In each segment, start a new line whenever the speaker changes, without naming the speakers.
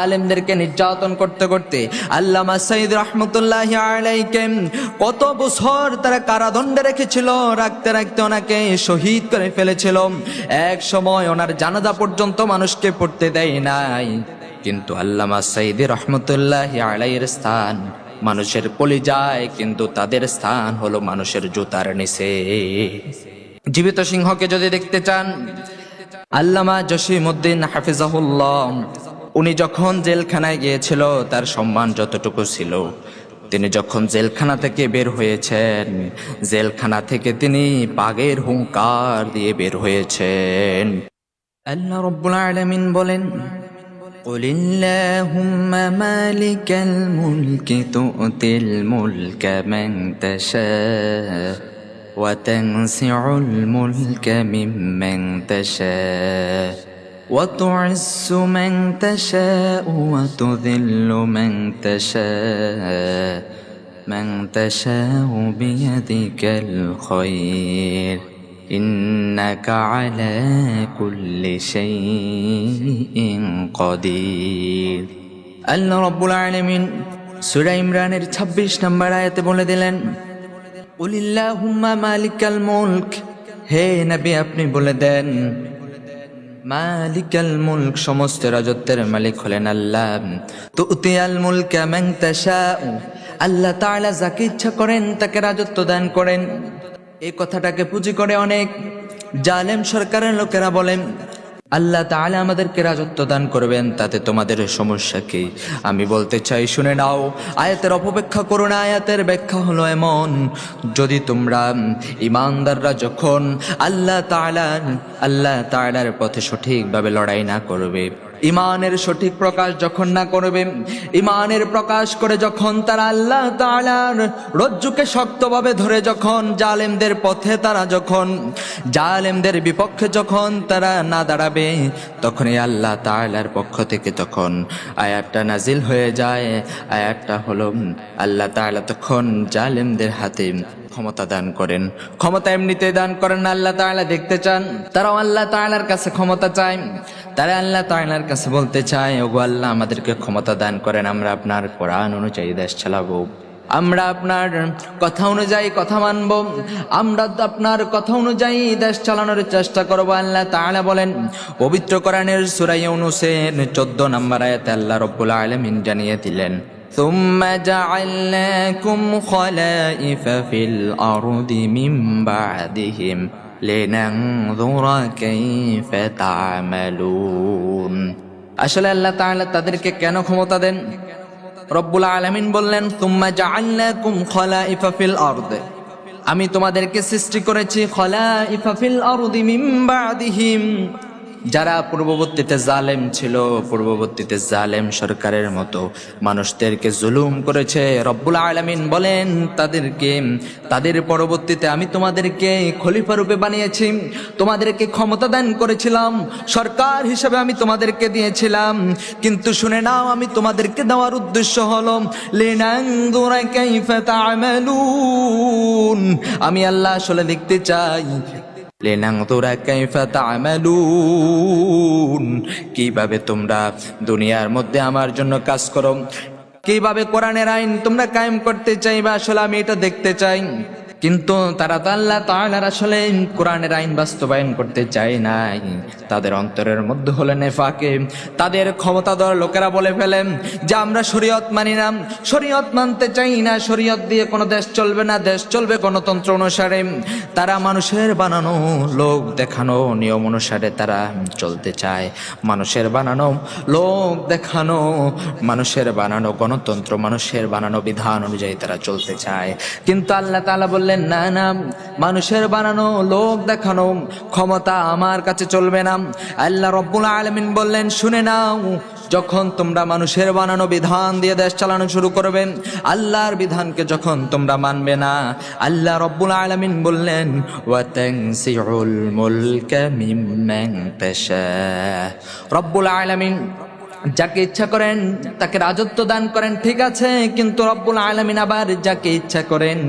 আলেমদেরকে নির্যাতন করতে করতে আল্লামা সাইদ রাহমাতুল্লাহি আলাইহি কত বছর তারা কারাদণ্ডে রেখেছিল, রাখতে রাখতে ওনাকে শহীদ করে ফেলেছিল। এক সময় ওনার জানাজা পর্যন্ত মানুষকে পড়তে দেয় নাই। কিন্তু আল্লামা সাইদ রাহমাতুল্লাহি আলাইহির স্থান মানুষের কলিজায়, কিন্তু তাদের স্থান হলো মানুষের জুতার নিচে। জীবিত সিংহকে যদি দেখতে চান, আল্লামা জসিমউদ্দিন হাফিজাহুল্লাহ উনি যখন জেলখানায় গিয়েছিল তার সম্মান যতটুকু ছিল, তিনি যখন জেলখানা থেকে বের হয়েছেন, জেলখানা থেকে তিনি বাঘের হুঙ্কার দিয়ে বের হয়েছেন। আল্লাহ রাব্বুল আলামিন বলেন, কুলিল্লাহুম্মা মালিকাল মুলকি তু'তিল মুলকা মান তাশা ওয়া তানসিউল মুলকা মিম্মান তাশা ওয়া তু'ইজ্জু মান তাশা ওয়া তুযিল্লু মান তাশা মান তাশা বিয়াদিকাল খায়র ইন্নাকা আলা কুল্লি শাইইন কাদির। আল্লাহ রাব্বুল আলামিন সূরা ইমরানের 26 নম্বর আয়াতে বলে দিলেন, কুলিল্লাহুম্মা মালিকাল মুলক, হে নবী আপনি বলে দেন, মালিকাল মুলক সমস্ত রাজত্বের মালিক হলেন আল্লাহ। তুতিয়াল মুলকা মান তাশাউ, আল্লাহ তাআলা যাকে ইচ্ছা করেন তাকে রাজত্ব দান করেন। এই কথাটাকে পুঁজি করে অনেক জালেম সরকারের লোকেরা বলেন আল্লাহ তাআলা আমাদেরকে রাজত্ব দান করবেন, তাতে তোমাদের সমস্যা কি? আমি বলতে চাই শুনে নাও, আয়াতের অপব্যাখ্যা করো না। আয়াতের ব্যাখ্যা হলো এমন, যদি তোমরা ইমানদাররা যখন আল্লাহ তাআলার পথে সঠিকভাবে লড়াই না করবে, ইমানের সঠিক প্রকাশ যখন না করবে, ইমানের প্রকাশ করে যখন তারা আল্লাহ তাআলার রজ্জুকে শক্তভাবে ধরে যখন জালেমদের পথে তারা যখন জালেমদের বিপক্ষে যখন তারা না দাঁড়াবে, তখনই আল্লাহ তাআলার পক্ষ থেকে তখন আয়াতটা নাজিল হয়ে যায়। আয়াতটা হলো আল্লাহ তাআলা তখন জালেমদের হাতে ক্ষমতা দান করেন। ক্ষমতা এমনিতে দান করেন না, আল্লাহ তাআলা দেখতে চান। তারাও আল্লাহ তাআলার কাছে ক্ষমতা চায়, তারা আল্লাহ তাআলার কাছে বলতে চায়, ওগো আল্লাহ আমাদেরকে ক্ষমতা দান করেন, আমরা আপনার কোরআন অনুযায়ী দেশ চালাবো, আমরা আপনার কথা অনুযায়ী কথা মানব, আমরা আপনার কথা অনুযায়ী দেশ চালানোর চেষ্টা করব। আল্লাহ তাআলা বলেন পবিত্র কোরআনের সূরা ইউনূসের 14 নম্বর আয়াতে আল্লাহ রাব্বুল আলামিন জানিয়ে দিলেন, ثم جعلناكم خلائف في الأرض من بعدهم لننظر كيف تعملون। আসলে আল্লাহ তাআলা তাদেরকে কেন ক্ষমতা দেন? রব্বুল আলামিন বললেন, সুম্মা জাআলনাকুম খলাইফা ফিল আরদ, আমি তোমাদেরকে সৃষ্টি করেছি খলাইফা ফিল আরদি মিন বাদিহিম, যারা পূর্ববর্তীতে জালেম ছিল, পূর্ববর্তীতে জালেম সরকারের মতো মানুষদেরকে জুলুম করেছে, রব্বুল আলামিন বলেন তাদেরকে, তাদের পরবর্তীতে আমি তোমাদেরকে খলিফা রূপে বানিয়েছি, তোমাদেরকে ক্ষমতা দান করেছিলাম, সরকার হিসেবে আমি তোমাদেরকে দিয়েছিলাম। কিন্তু শুনে নাও, আমি তোমাদেরকে দেওয়ার উদ্দেশ্য হলো লিনানজুরা কাইফা তা'মালুন, আমি আল্লাহ আসলে দেখতে চাই লিনানজুরা কাইফা তা'মালুন, কিভাবে তোমরা দুনিয়ার মধ্যে আমার জন্য কাজ করো, কিভাবে কোরআনের আইন তোমরা কায়েম করতে চাইবে, আসলে আমি এটা দেখতে চাই। কিন্তু তারা তো আল্লাহ তাআলার আসলে কোরআনের আইন বাস্তবায়ন করতে চায় নাই। তাদের অন্তরের মধ্যে হলে নেফাকে, তাদের ক্ষমতাধর লোকেরা বলে ফেলেন যে আমরা শরীয়ত মানি না, শরীয়ত মানতে চাই না, শরীয়ত দিয়ে কোনো দেশ চলবে না, দেশ চলবে গণতন্ত্র অনুসারে। তারা মানুষের বানানো লোক দেখানো নিয়ম অনুসারে তারা চলতে চায়, মানুষের বানানো লোক দেখানো, মানুষের বানানো গণতন্ত্র, মানুষের বানানো বিধান অনুযায়ী তারা চলতে চায়। কিন্তু আল্লাহ তাআলা বললেন না না, মানুষের বানানো লোক দেখানো ক্ষমতা আমার কাছে চলবে না। আল্লাহ রাব্বুল আলামিন বললেন শুনে নাও, যখন তোমরা মানুষের বানানো বিধান দিয়ে দেশ চালানো শুরু করবে, আল্লাহর বিধানকে যখন তোমরা মানবে না, আল্লাহ রাব্বুল আলামিন বললেন ওয়া তানসিউল মুলকা মিম্মান তাশা, রব্বুল আলামিন যাকে ইচ্ছা করেন তাকে রাজত্ব দান করেন, ঠিক আছে, কিন্তু রব্বুল আলামিন আবার যাকে ইচ্ছা করেন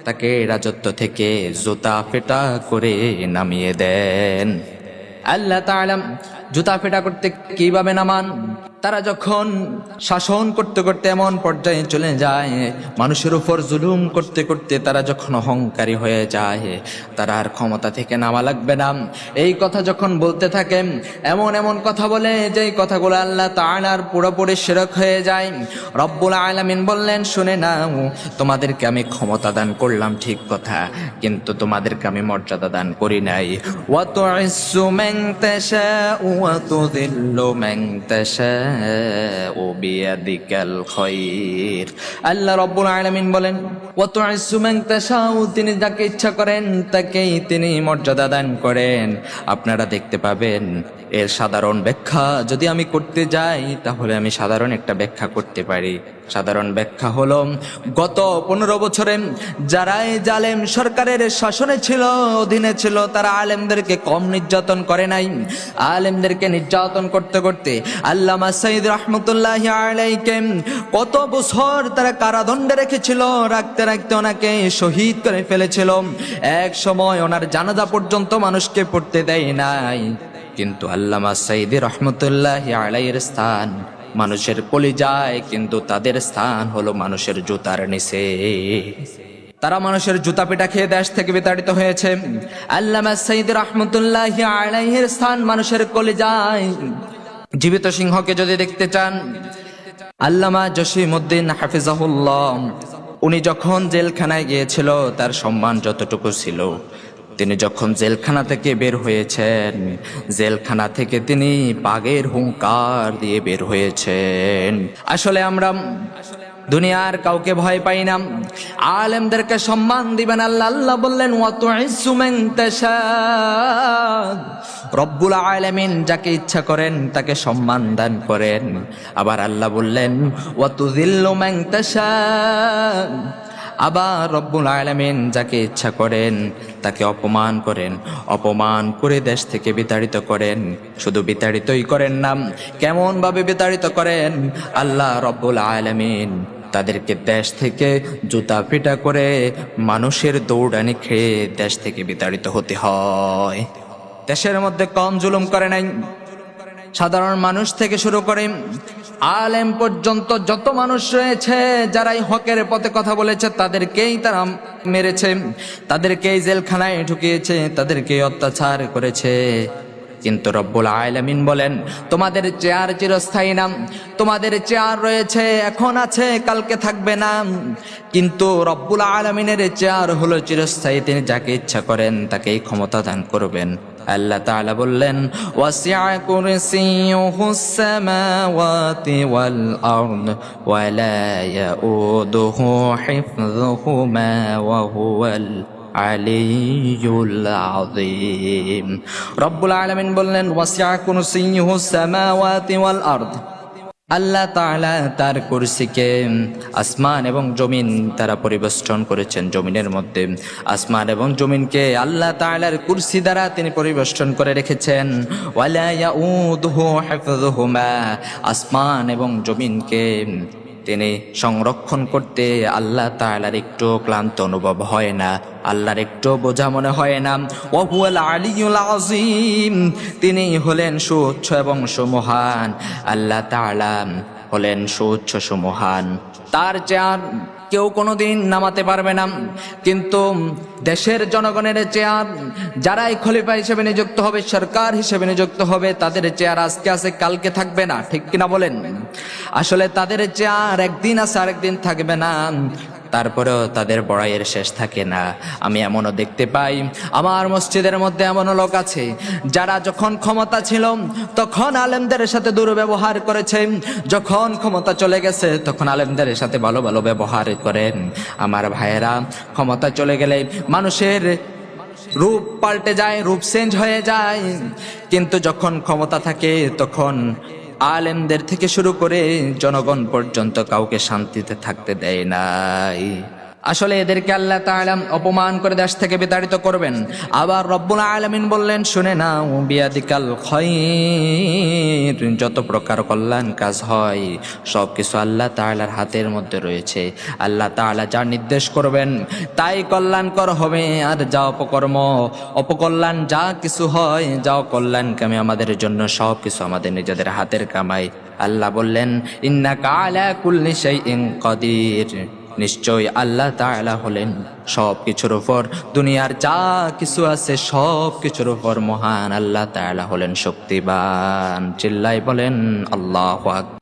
তাকে রাজত্ব থেকে জুতা ফেটা করে নামিয়ে দেন। আল্লাহ তাআলা জুতা ফেটা করতে কিভাবে নামান? তারা যখন শাসন করতে করতে এমন পর্যায়ে চলে যায়, মানুষের উপর জুলুম করতে করতে তারা যখন অহংকারী হয়ে যায়, তারা আর ক্ষমতা থেকে নামা লাগবে না, এই কথা যখন বলতে থাকে, এমন এমন কথা বলে যেই কথাগুলো আল্লাহ তাআলার পুরোপুরি শিরক হয়ে যায়। রব্বুল আলামিন বললেন, শুনে নাও, তোমাদেরকে আমি ক্ষমতা দান করলাম ঠিক কথা, কিন্তু তোমাদেরকে আমি মর্যাদা দান করি নাই। ওয়া তুইজ্জু মান তাশাউ ওয়া তুযিল্লু মান তাশাউ বিয়াদিকাল খায়র। আল্লাহ রাব্বুল আলামিন বলেন, ওয়া তুইজ্জু মান তাশাউ, তিনি যাকে ইচ্ছা করেন তাকেই তিনি মর্যাদা দান করেন। আপনারা দেখতে পাবেন এর সাধারণ ব্যাখ্যা যদি আমি করতে যাই, তাহলে আমি সাধারণ একটা ব্যাখ্যা করতে পারি। সাধারণ ব্যাখ্যা হলো, গত 15 বছরে যারাই জালেম সরকারের শাসনে ছিল, অধীনে ছিল, তারা আলেমদেরকে কম নির্যাতন করে নাই। আলেমদেরকে নির্যাতন করতে করতে আল্লামা সাইদ রহমতুল্লাহি আলাইহি কত বছর তারা কারাদণ্ডে রেখেছিল, রাখতে রাখতে ওনাকে শহীদ করে ফেলেছিল। এক সময় ওনার জানাজা পর্যন্ত মানুষকে পড়তে দেয় নাই। কিন্তু আল্লামা সাইদি রহমতুল্লাহি আলাইহির স্থান মানুষের কলিজায়, কিন্তু তাদের স্থান হলো মানুষের জুতার নিচে। তারা মানুষের জুতা পিটা খেয়ে দেশ থেকে বিতাড়িত হয়েছে। আল্লামা সাইদি রহমতুল্লাহি আলাইহির স্থান মানুষের কলিজায়। জীবিত সিংহকে যদি দেখতে চান, আল্লামা জসিমউদ্দিন হাফিজাহুল্লাহ, উনি যখন জেলখানায় গিয়েছিল, তার সম্মান যতটুকু ছিল, তিনি যখন জেলখানা থেকে বের হয়েছেন, জেলখানা থেকে তিনি বাঘের হুঙ্কার দিয়ে বের হয়েছেন। আসলে আমরা দুনিয়ার কাউকে ভয় পাই না, আলেমদেরকে সম্মান দিবেন। আল্লাহ বললেন, ওয়া তুইজ্জু মান তাশা, রব্বুল আলামিন যাকে ইচ্ছা করেন তাকে সম্মান দান করেন। আবার আল্লাহ বললেন, ওয়া তুযিল্লু মান তাশা, আবার রব্বুল আলামিন যাকে ইচ্ছা করেন তাকে অপমান করেন, অপমান করে দেশ থেকে বিতাড়িত করেন। শুধু বিতাড়িতই করেন না, কেমন ভাবে বিতাড়িত করেন? আল্লাহ রব্বুল আলামিন তাদেরকে দেশ থেকে জুতা পিটা করে মানুষের দৌড়ানি খেয়ে দেশ থেকে বিতাড়িত হতে হয়। দেশের মধ্যে কম জুলুম করে নাই। সাধারণ মানুষ থেকে শুরু করে আলেম পর্যন্ত যত মানুষ রয়েছে, যারাই হকের পথে কথা বলেছে, তাদেরকেই তারা মেরেছে, তাদেরকেই জেলখানায় ঢুকিয়েছে, তাদেরকেই অত্যাচার করেছে। কিন্তু রব্বুল আলামিন বলেন, তোমাদের চেয়ার চিরস্থায়ী না, তোমাদের চেয়ার রয়েছে, এখন আছে, কালকে থাকবে না। কিন্তু রব্বুল আলামিনের চেয়ার হলো চিরস্থায়ী, তিনি যাকে ইচ্ছা করেন তাকেই ক্ষমতা দান করবেন। আল্লাহ তাআলা বললেন, ওয়াসিআ কুরসিয়ুহুস সামাওয়াতি ওয়াল আরদ ওয়া লা ইয়াউদুহু হিফযুহুমা ওয়া হুয়াল আলিয়্যুল আযীম। রব্বুল আলামিন বললেন, ওয়াসিআ কুরসিয়ুহুস সামাওয়াতি ওয়াল আরদ, আল্লাহ তাআলা তার কুরসিকে আসমান এবং জমিন তারা পরিবেষ্টন করেছেন। জমিনের মধ্যে আসমান এবং জমিনকে আল্লাহ তাআলার কুরসি দ্বারা তিনি পরিবেষ্টন করে রেখেছেন। ওয়ালা ইয়াউদুহু হিফযুহুমা, আসমান এবং জমিনকে তিনি সংরক্ষণ করতে আল্লাহ তাআলার একটু ক্লান্ত অনুভব হয় না, আল্লাহর একটু বোঝা মনে হয় না। ওয়া হুয়াল আলিয়্যুল আযীম, তিনি হলেন সুউচ্চ এবং সুমহান। আল্লাহ তাআলা হলেন সুউচ্চ সুমহান। তার চেয়ার কেউ কোনোদিন নামাতে পারবে না। কিন্তু দেশের জনগণের চেয়ার, যারাই খলিফা হিসেবে নিযুক্ত হবে, সরকার হিসেবে নিযুক্ত হবে, তাদের চেয়ার আজকে আছে, কালকে থাকবে না। ঠিক কিনা বলেন? আসলে তাদের চেয়ার একদিন আছে, আরেকদিন থাকবে না। তারপরেও তাদের বড়াইয়ের শেষ থাকে না। আমি এমনও দেখতে পাই, আমার মসজিদের মধ্যে এমনও লোক আছে যারা যখন ক্ষমতা ছিল তখন আলেমদের সাথে দুর্ব্যবহার করেছে, যখন ক্ষমতা চলে গেছে তখন আলেমদের সাথে ভালো ভালো ব্যবহার করেন। আমার ভাইয়েরা, ক্ষমতা চলে গেলে মানুষের রূপ পাল্টে যায়, রূপ চেঞ্জ হয়ে যায়। কিন্তু যখন ক্ষমতা থাকে তখন আলেমদের থেকে শুরু করে জনগণ পর্যন্ত কাউকে শান্তিতে থাকতে দেয় নাই। আসলে এদেরকে আল্লাহ তাআলা অপমান করে দেশ থেকে বিতাড়িত করবেন। আবার রব্বুল আলামিন বললেন, শুনে নাও, বিয়াদিকাল খায়র, যত প্রকার কল্যাণ কাজ হয় সবকিছু আল্লাহ তাআলার হাতের মধ্যে রয়েছে। আল্লাহ তাআলা যা নির্দেশ করবেন তাই কল্যাণকর হবে, আর যা অপকর্ম, অপকল্যাণ যা কিছু হয়, যা কল্যাণকামী আমাদের জন্য, সব কিছু আমাদের নিজেদের হাতের কামাই। আল্লাহ বললেন ইন্নাকা আলা কুল্লি শাইইন কাদির, নিশ্চয় আল্লাহ তাআলা হলেন সব কিছুর উপর, দুনিয়ার যা কিছু আছে সব কিছুর উপর মহান আল্লাহ তাআলা হলেন শক্তিবান। চিল্লাই বলেন আল্লাহু আকবার।